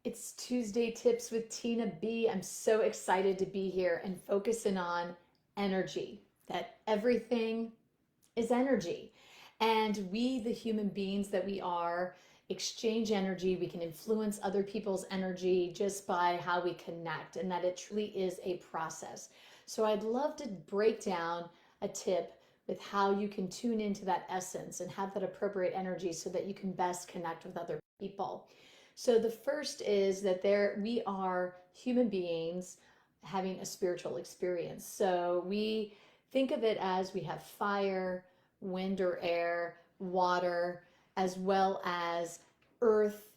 It's Tuesday Tips with Tina B. I'm so excited to be here and focusing on energy, that everything is energy. And we, the human beings that we are, exchange energy. We can influence other people's energy just by how we connect, and that it truly is a process. So I'd love to break down a tip with how you can tune into that essence and have that appropriate energy so that you can best connect with other people. So the first is that we are human beings having a spiritual experience. So we think of it as we have fire, wind or air, water, as well as earth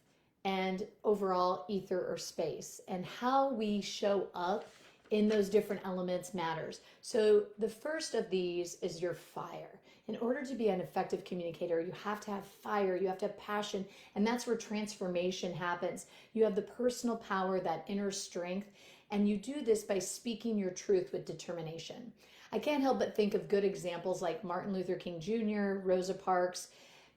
and overall ether or space. And how we show up in those different elements matters. So the first of these is your fire. In order to be an effective communicator, you have to have fire, you have to have passion, and that's where transformation happens. You have the personal power, that inner strength, and you do this by speaking your truth with determination. I can't help but think of good examples like Martin Luther King Jr., Rosa Parks,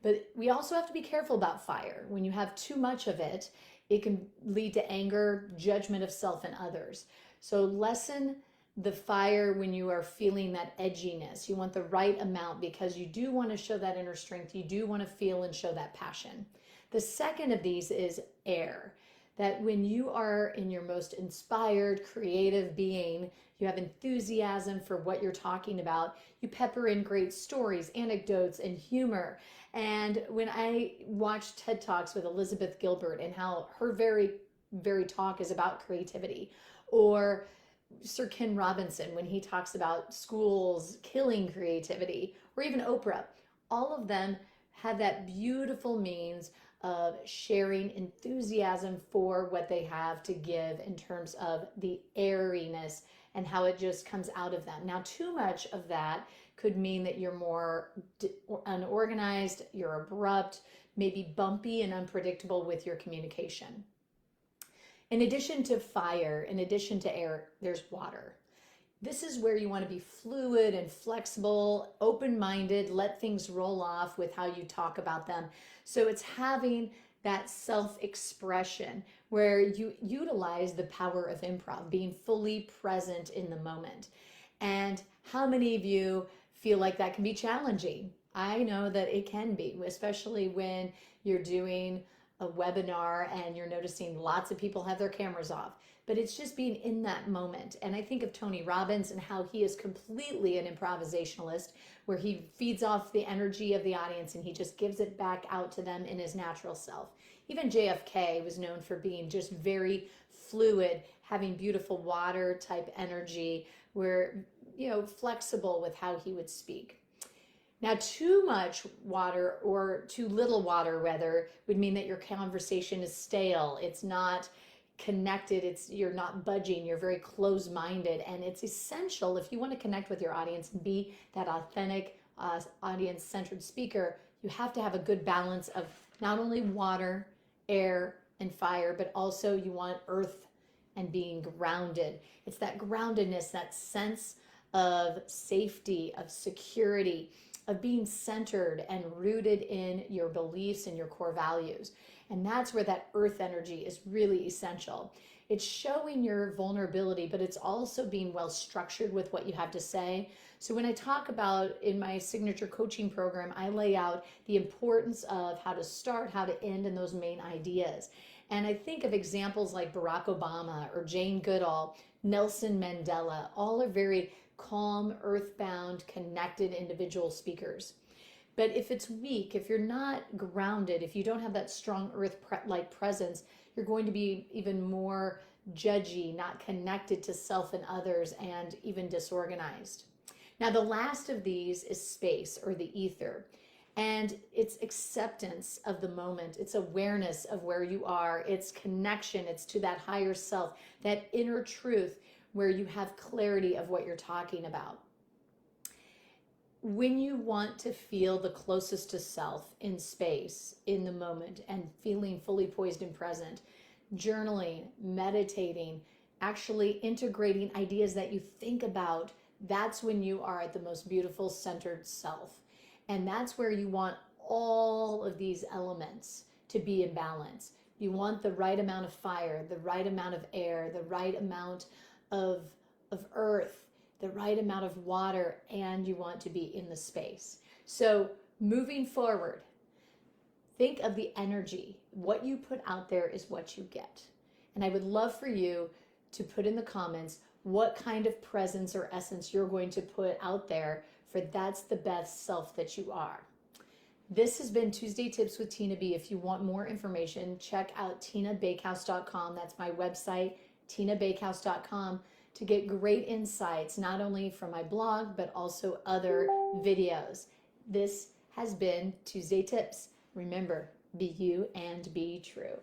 but we also have to be careful about fire. When you have too much of it, it can lead to anger, judgment of self and others. So lessen the fire when you are feeling that edginess. You want the right amount because you do want to show that inner strength. You do want to feel and show that passion. The second of these is air. That when you are in your most inspired, creative being, you have enthusiasm for what you're talking about, you pepper in great stories, anecdotes, and humor. And when I watch TED Talks with Elizabeth Gilbert and how her very talk is about creativity, or Sir Ken Robinson when he talks about schools killing creativity, or even Oprah, all of them have that beautiful means of sharing enthusiasm for what they have to give in terms of the airiness and how it just comes out of them. Now, too much of that could mean that you're more unorganized, you're abrupt, maybe bumpy and unpredictable with your communication. In addition to fire, in addition to air, there's water. This is where you want to be fluid and flexible, open-minded, let things roll off with how you talk about them. So it's having that self-expression where you utilize the power of improv, being fully present in the moment. And how many of you feel like that can be challenging? I know that it can be, especially when you're doing a webinar and you're noticing lots of people have their cameras off, but it's just being in that moment. And I think of Tony Robbins and how he is completely an improvisationalist, where he feeds off the energy of the audience and he just gives it back out to them in his natural self. Even JFK was known for being just very fluid, having beautiful water type energy, where, flexible with how he would speak. Now, too much water or too little water, rather, would mean that your conversation is stale. It's not connected. You're not budging. You're very closed-minded, and it's essential if you want to connect with your audience and be that authentic, audience-centered speaker. You have to have a good balance of not only water, air, and fire, but also you want earth and being grounded. It's that groundedness, that sense of safety, of security, of being centered and rooted in your beliefs and your core values. And that's where that earth energy is really essential. It's showing your vulnerability, but it's also being well structured with what you have to say. So when I talk about in my signature coaching program, I lay out the importance of how to start, how to end, and those main ideas. And I think of examples like Barack Obama or Jane Goodall, Nelson Mandela. All are very calm, earthbound, connected individual speakers. But if it's weak, if you're not grounded, if you don't have that strong earth-like presence, you're going to be even more judgy, not connected to self and others, and even disorganized. Now, the last of these is space, or the ether. And it's acceptance of the moment. It's awareness of where you are. It's connection. It's to that higher self, that inner truth, where you have clarity of what you're talking about. When you want to feel the closest to self in space, in the moment, and feeling fully poised and present, journaling, meditating, actually integrating ideas that you think about, that's when you are at the most beautiful centered self. And that's where you want all of these elements to be in balance. You want the right amount of fire, the right amount of air, the right amount of, of earth, the right amount of water, and you want to be in the space. So moving forward, think of the energy. What you put out there is what you get. And I would love for you to put in the comments what kind of presence or essence you're going to put out there for that's the best self that you are. This has been Tuesday Tips with Tina B. If you want more information, check out tinabakehouse.com. That's my website, tinabakehouse.com, to get great insights, not only from my blog, but also other videos. This has been Tuesday Tips. Remember, be you and be true.